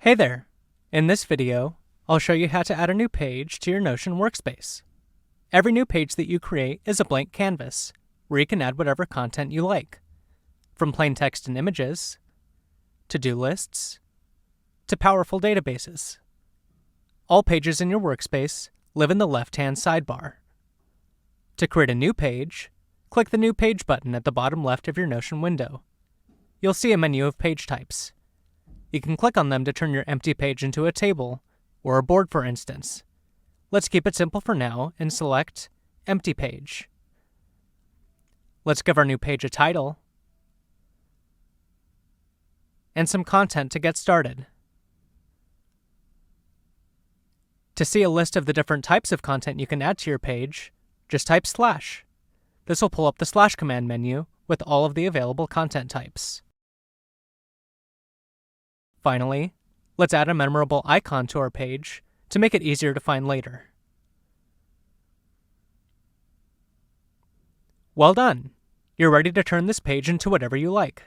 Hey there! In this video, I'll show you how to add a new page to your Notion workspace. Every new page that you create is a blank canvas, where you can add whatever content you like, from plain text and images, to-do lists, to powerful databases. All pages in your workspace live in the left-hand sidebar. To create a new page, click the New Page button at the bottom left of your Notion window. You'll see a menu of page types. You can click on them to turn your empty page into a table, or a board for instance. Let's keep it simple for now and select Empty Page. Let's give our new page a title and some content to get started. To see a list of the different types of content you can add to your page, just type /. This will pull up the / command menu with all of the available content types. Finally, let's add a memorable icon to our page to make it easier to find later. Well done! You're ready to turn this page into whatever you like.